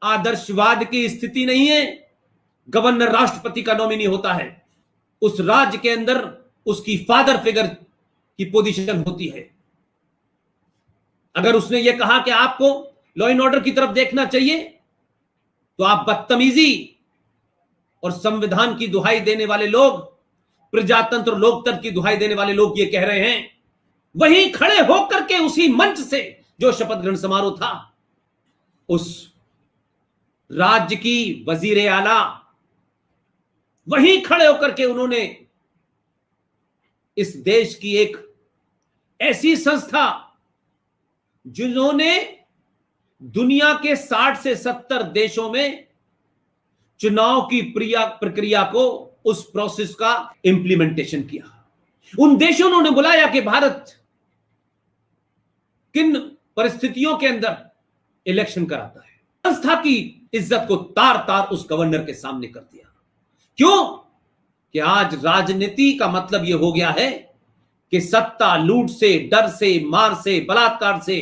आदर्शवाद की स्थिति नहीं है। गवर्नर राष्ट्रपति का नॉमिनी होता है, उस राज्य के अंदर उसकी फादर फिगर की पोजीशन होती है। अगर उसने यह कहा कि आपको लॉ एंड ऑर्डर की तरफ देखना चाहिए, तो आप बदतमीजी और संविधान की दुहाई देने वाले लोग, प्रजातंत्र लोकतंत्र की दुहाई देने वाले लोग ये कह रहे हैं, वहीं खड़े होकर के उसी मंच से जो शपथ ग्रहण समारोह था, उस राज्य की वजीर आला वहीं खड़े होकर के उन्होंने इस देश की एक ऐसी संस्था जिन्होंने दुनिया के 60 से 70 देशों में चुनाव की प्रक्रिया को, उस प्रोसेस का इंप्लीमेंटेशन किया, उन देशों ने बुलाया कि भारत किन परिस्थितियों के अंदर इलेक्शन कराता है, संस्था की इज्जत को तार तार उस गवर्नर के सामने कर दिया। क्यों? कि आज राजनीति का मतलब यह हो गया है कि सत्ता लूट से, डर से, मार से, बलात्कार से,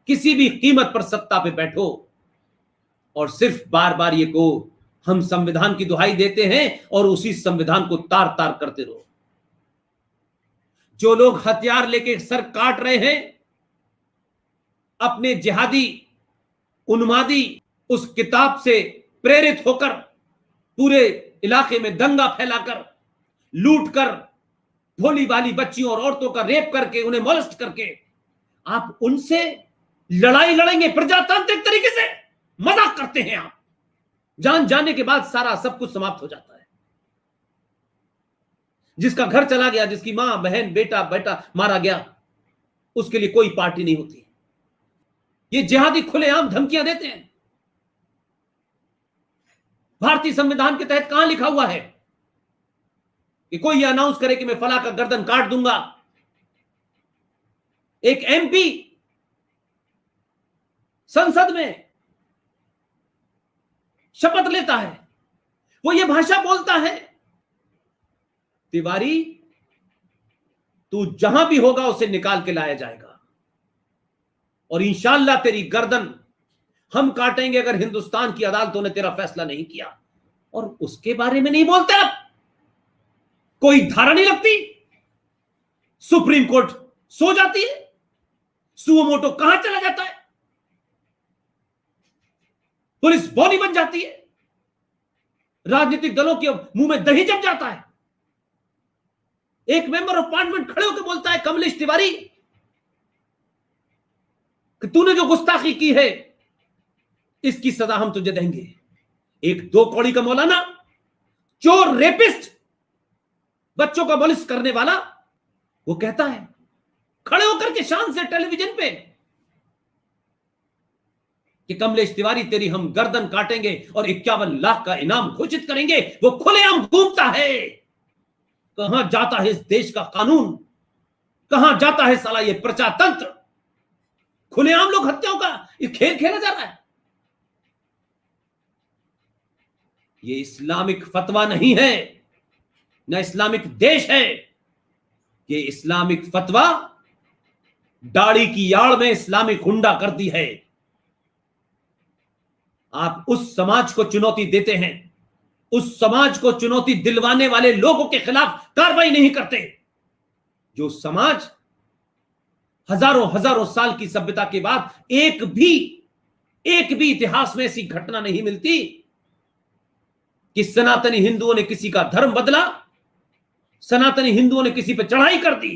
किसी भी कीमत पर सत्ता पे बैठो और सिर्फ बार बार ये को हम संविधान की दुहाई देते हैं और उसी संविधान को तार तार करते रहो। जो लोग हथियार लेके सर काट रहे हैं, अपने जिहादी उन्मादी उस किताब से प्रेरित होकर पूरे इलाके में दंगा फैलाकर, लूट कर, भोली भाली बच्चियों और औरतों का रेप करके, उन्हें मोलेस्ट करके आप उनसे लड़ाई लड़ेंगे प्रजातांत्रिक तरीके से? मजाक करते हैं आप। जान जाने के बाद सारा सब कुछ समाप्त हो जाता है। जिसका घर चला गया, जिसकी मां, बहन, बेटा बेटा मारा गया, उसके लिए कोई पार्टी नहीं होती। ये जिहादी खुलेआम धमकियां देते हैं। भारतीय संविधान के तहत कहां लिखा हुआ है कि कोई ये अनाउंस करे कि मैं फला का गर्दन काट दूंगा? एक एमपी संसद में शपथ लेता है, वो ये भाषा बोलता है, तिवारी तू जहां भी होगा उसे निकाल के लाया जाएगा और इंशाअल्लाह तेरी गर्दन हम काटेंगे अगर हिंदुस्तान की अदालतों ने तेरा फैसला नहीं किया। और उसके बारे में नहीं बोलते अब, कोई धारा नहीं लगती, सुप्रीम कोर्ट सो जाती है, सुओ मोटो कहां चला जाता है, पुलिस बॉडी बन जाती है, राजनीतिक दलों के मुंह में दही जम जाता है। एक मेंबर ऑफ पार्लियामेंट खड़े होकर बोलता है, कमलेश तिवारी कि तूने जो गुस्ताखी की है इसकी सजा हम तुझे देंगे। एक 2 कौड़ी का मौलाना, चोर, रेपिस्ट, बच्चों का मोलिस्ट करने वाला, वो कहता है खड़े होकर के शान से टेलीविजन पे कि कमलेश तिवारी तेरी हम गर्दन काटेंगे और 51 लाख का इनाम घोषित करेंगे। वो खुलेआम घूमता है। कहां जाता है इस देश का कानून? कहां जाता है साला ये प्रजातंत्र? खुलेआम लोग हत्याओं का खेल खेला जा रहा है। ये इस्लामिक फतवा नहीं है, न इस्लामिक देश है। ये इस्लामिक फतवा दाढ़ी की आड़ में इस्लामिक गुंडागर्दी है। आप उस समाज को चुनौती देते हैं, उस समाज को चुनौती दिलवाने वाले लोगों के खिलाफ कार्रवाई नहीं करते। जो समाज हजारों हजारों साल की सभ्यता के बाद एक भी इतिहास में ऐसी घटना नहीं मिलती कि सनातनी हिंदुओं ने किसी का धर्म बदला, सनातनी हिंदुओं ने किसी पर चढ़ाई कर दी।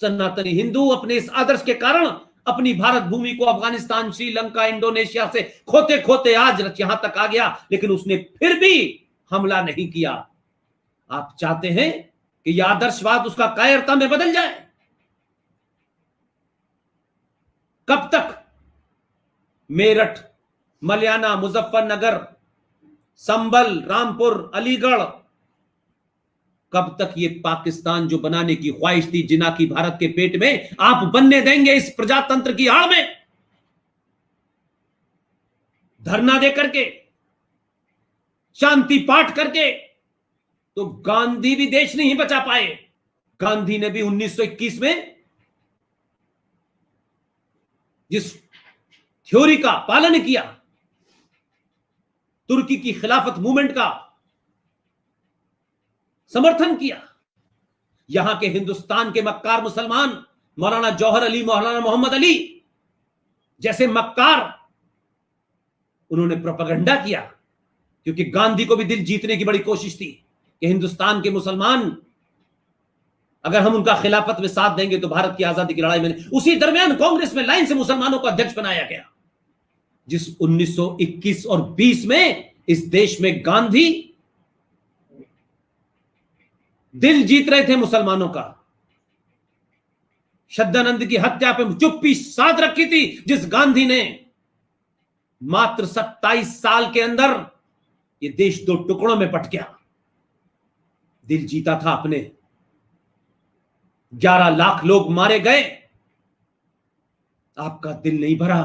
सनातनी हिंदू अपने इस आदर्श के कारण अपनी भारत भूमि को अफगानिस्तान, श्रीलंका, इंडोनेशिया से खोते खोते आज यहां तक आ गया, लेकिन उसने फिर भी हमला नहीं किया। आप चाहते हैं कि यह आदर्शवाद उसका कायरता में बदल जाए? कब तक मेरठ, मलियाना, मुजफ्फरनगर, संभल, रामपुर, अलीगढ़, कब तक ये पाकिस्तान जो बनाने की ख्वाहिश थी जिना की भारत के पेट में, आप बनने देंगे इस प्रजातंत्र की आड़ में? धरना दे करके, शांति पाठ करके तो गांधी भी देश नहीं बचा पाए। गांधी ने भी 1921 में जिस थ्योरी का पालन किया, तुर्की की खिलाफत मूवमेंट का समर्थन किया। यहां के हिंदुस्तान के मक्कार मुसलमान मौलाना जौहर अली, मौलाना मोहम्मद अली जैसे मक्कार, उन्होंने प्रोपेगेंडा किया, क्योंकि गांधी को भी दिल जीतने की बड़ी कोशिश थी कि हिंदुस्तान के मुसलमान अगर हम उनका खिलाफत में साथ देंगे तो भारत की आजादी की लड़ाई में। उसी दरमियान कांग्रेस में लाइन से मुसलमानों को अध्यक्ष बनाया गया, जिस 1921 और 20 में इस देश में गांधी दिल जीत रहे थे मुसलमानों का। श्रद्धानंद की हत्या पे चुप्पी साध रखी थी, जिस गांधी ने मात्र 27 साल के अंदर ये देश दो टुकड़ों में बट गया। दिल जीता था अपने, 11 लाख लोग मारे गए, आपका दिल नहीं भरा।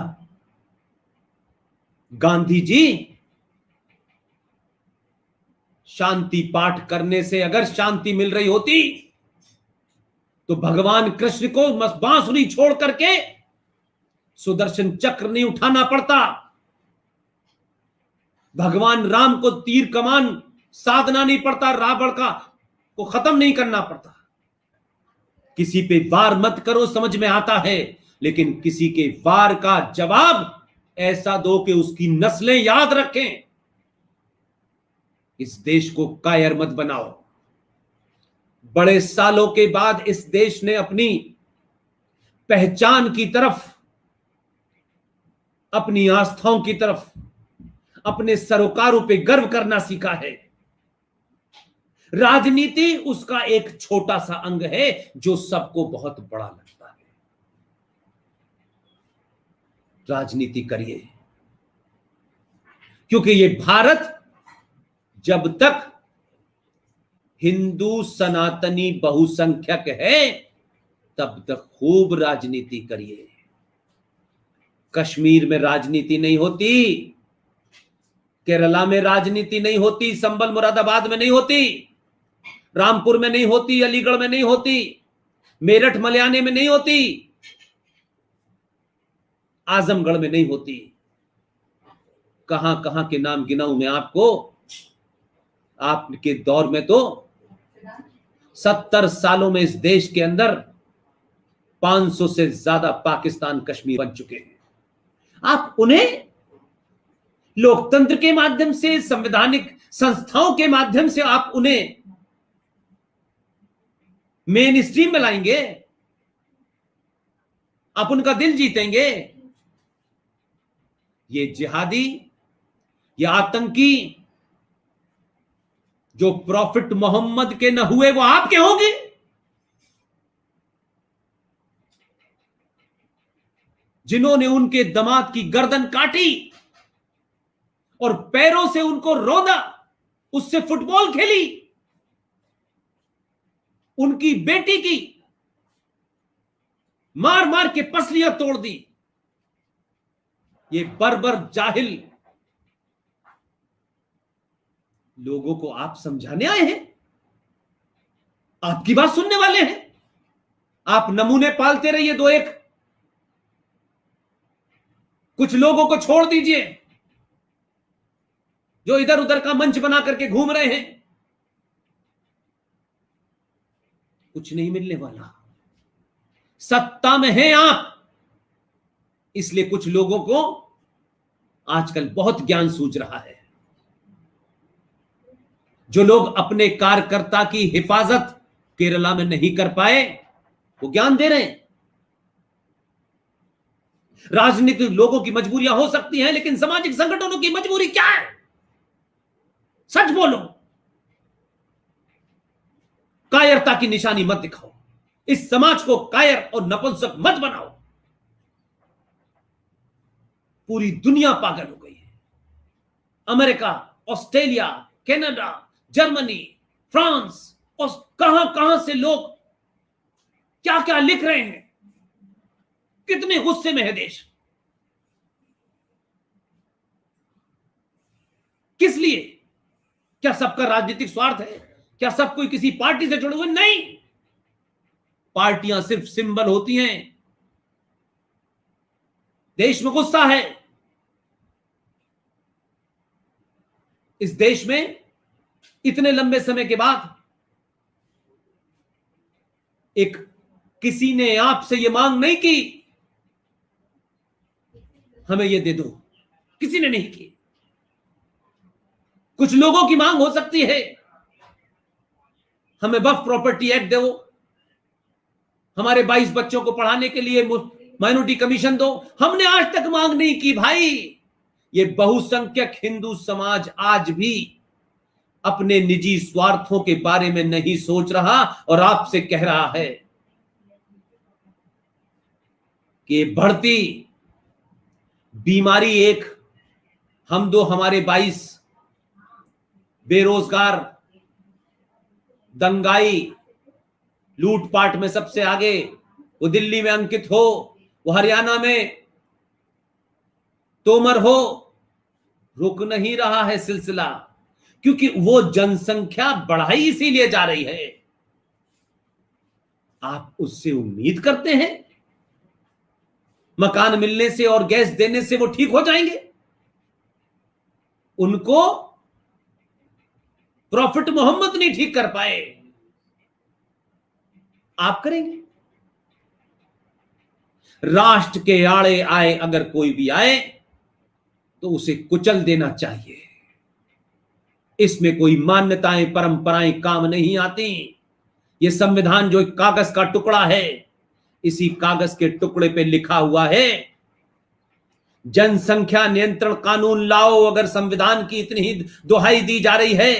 गांधी जी शांति पाठ करने से अगर शांति मिल रही होती तो भगवान कृष्ण को बांसुरी छोड़ करके सुदर्शन चक्र नहीं उठाना पड़ता, भगवान राम को तीर कमान साधना नहीं पड़ता, रावण का को खत्म नहीं करना पड़ता। किसी पे वार मत करो, समझ में आता है, लेकिन किसी के वार का जवाब ऐसा दो कि उसकी नस्लें याद रखें। इस देश को कायर मत बनाओ। बड़े सालों के बाद इस देश ने अपनी पहचान की तरफ, अपनी आस्थाओं की तरफ, अपने सरोकारों पे गर्व करना सीखा है। राजनीति उसका एक छोटा सा अंग है जो सबको बहुत बड़ा लगता है। राजनीति करिए, क्योंकि ये भारत जब तक हिंदू सनातनी बहुसंख्यक है तब तक खूब राजनीति करिए। कश्मीर में राजनीति नहीं होती, केरला में राजनीति नहीं होती, संबल मुरादाबाद में नहीं होती, रामपुर में नहीं होती, अलीगढ़ में नहीं होती, मेरठ मलयाने में नहीं होती, आजमगढ़ में नहीं होती। कहां कहां के नाम गिनाऊं मैं आपको। आपके दौर में तो 70 सालों में इस देश के अंदर 500 से ज्यादा पाकिस्तान कश्मीर बन चुके हैं। आप उन्हें लोकतंत्र के माध्यम से, संवैधानिक संस्थाओं के माध्यम से आप उन्हें मेन स्ट्रीम में लाएंगे, आप उनका दिल जीतेंगे। ये जिहादी, ये आतंकी जो प्रॉफिट मोहम्मद के न हुए वो आपके होंगे। जिन्होंने उनके दामाद की गर्दन काटी और पैरों से उनको रोदा, उससे फुटबॉल खेली, उनकी बेटी की मार मार के पसलियां तोड़ दी। ये बर्बर जाहिल लोगों को आप समझाने आए हैं, आपकी बात सुनने वाले हैं। आप नमूने पालते रहिए दो एक, कुछ लोगों को छोड़ दीजिए जो इधर उधर का मंच बना करके घूम रहे हैं। कुछ नहीं मिलने वाला। सत्ता में हैं आप, इसलिए कुछ लोगों को आजकल बहुत ज्ञान सूझ रहा है। जो लोग अपने कार्यकर्ता की हिफाजत केरला में नहीं कर पाए वो ज्ञान दे रहे हैं। राजनीतिक लोगों की मजबूरियां हो सकती हैं, लेकिन सामाजिक संगठनों की मजबूरी क्या है? सच बोलो, कायरता की निशानी मत दिखाओ, इस समाज को कायर और नपुंसक मत बनाओ। पूरी दुनिया पागल हो गई है। America, Australia, Canada, Germany, France और कहां कहां से लोग क्या क्या लिख रहे हैं। कितने गुस्से में है देश। किस लिए? क्या सबका राजनीतिक स्वार्थ है? क्या सब कोई किसी पार्टी से जुड़े हुए? नहीं, पार्टियां सिर्फ सिंबल होती हैं। देश में गुस्सा है, इस देश में इतने लंबे समय के बाद एक किसी ने आपसे यह मांग नहीं की हमें ये दे दो, किसी ने नहीं की। कुछ लोगों की मांग हो सकती है हमें वक्फ प्रॉपर्टी एक्ट दो, हमारे 22 बच्चों को पढ़ाने के लिए माइनॉरिटी कमीशन दो। हमने आज तक मांग नहीं की भाई। ये बहुसंख्यक हिंदू समाज आज भी अपने निजी स्वार्थों के बारे में नहीं सोच रहा और आपसे कह रहा है कि बढ़ती बीमारी एक हम दो हमारे 22 बेरोजगार, दंगाई, लूटपाट में सबसे आगे, वो दिल्ली में अंकित हो, वो हरियाणा में तोमर हो, रुक नहीं रहा है सिलसिला, क्योंकि वो जनसंख्या बढ़ाई इसीलिए जा रही है। आप उससे उम्मीद करते हैं मकान मिलने से और गैस देने से वो ठीक हो जाएंगे? उनको प्रॉफिट मोहम्मद नहीं ठीक कर पाए, आप करेंगे? राष्ट्र के आड़े आए अगर कोई भी आए तो उसे कुचल देना चाहिए। इसमें कोई मान्यताएं परंपराएं काम नहीं आती। यह संविधान जो एक कागज का टुकड़ा है, इसी कागज के टुकड़े पे लिखा हुआ है जनसंख्या नियंत्रण कानून लाओ। अगर संविधान की इतनी ही दुहाई दी जा रही है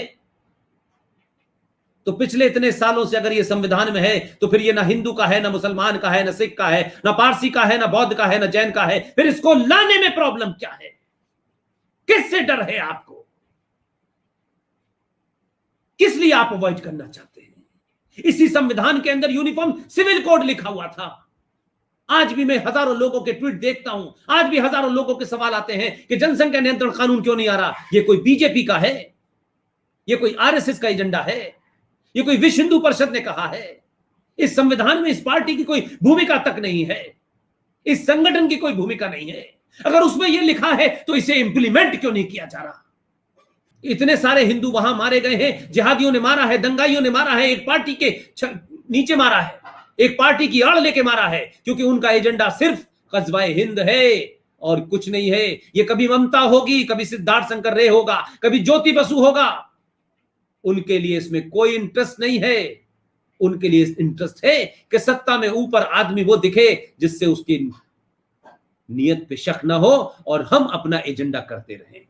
तो पिछले इतने सालों से अगर ये संविधान में है तो फिर ये ना हिंदू का है, ना मुसलमान का है, ना सिख का है, ना पारसी का है, ना बौद्ध का है, ना जैन का है। फिर इसको लाने में प्रॉब्लम क्या है? किससे डर है आपको? किस लिए आप अवॉइड करना चाहते हैं? इसी संविधान के अंदर यूनिफॉर्म सिविल कोड लिखा हुआ था। आज भी मैं हजारों लोगों के ट्वीट देखता हूं, आज भी हजारों लोगों के सवाल आते हैं कि जनसंख्या नियंत्रण कानून क्यों नहीं आ रहा? ये कोई बीजेपी का है? ये कोई आरएसएस का एजेंडा है? ये कोई विश्व हिंदू परिषद ने कहा है? इस संविधान में इस पार्टी की कोई भूमिका तक नहीं है, इस संगठन की कोई भूमिका नहीं है। अगर उसमें यह लिखा है तो इसे इंप्लीमेंट क्यों नहीं किया जा रहा? इतने सारे हिंदू वहां मारे गए हैं, जिहादियों ने मारा है, दंगाइयों ने मारा है, एक पार्टी के नीचे मारा है, एक पार्टी की आड़ लेके मारा है, क्योंकि उनका एजेंडा सिर्फ कस्बा हिंद है और कुछ नहीं है। ये कभी ममता होगी, कभी सिद्धार्थ शंकर रे होगा, कभी ज्योति बसु होगा, उनके लिए इसमें कोई इंटरेस्ट नहीं है। उनके लिए इंटरेस्ट है कि सत्ता में ऊपर आदमी वो दिखे जिससे उसकी नियत पे शक ना हो और हम अपना एजेंडा करते रहें।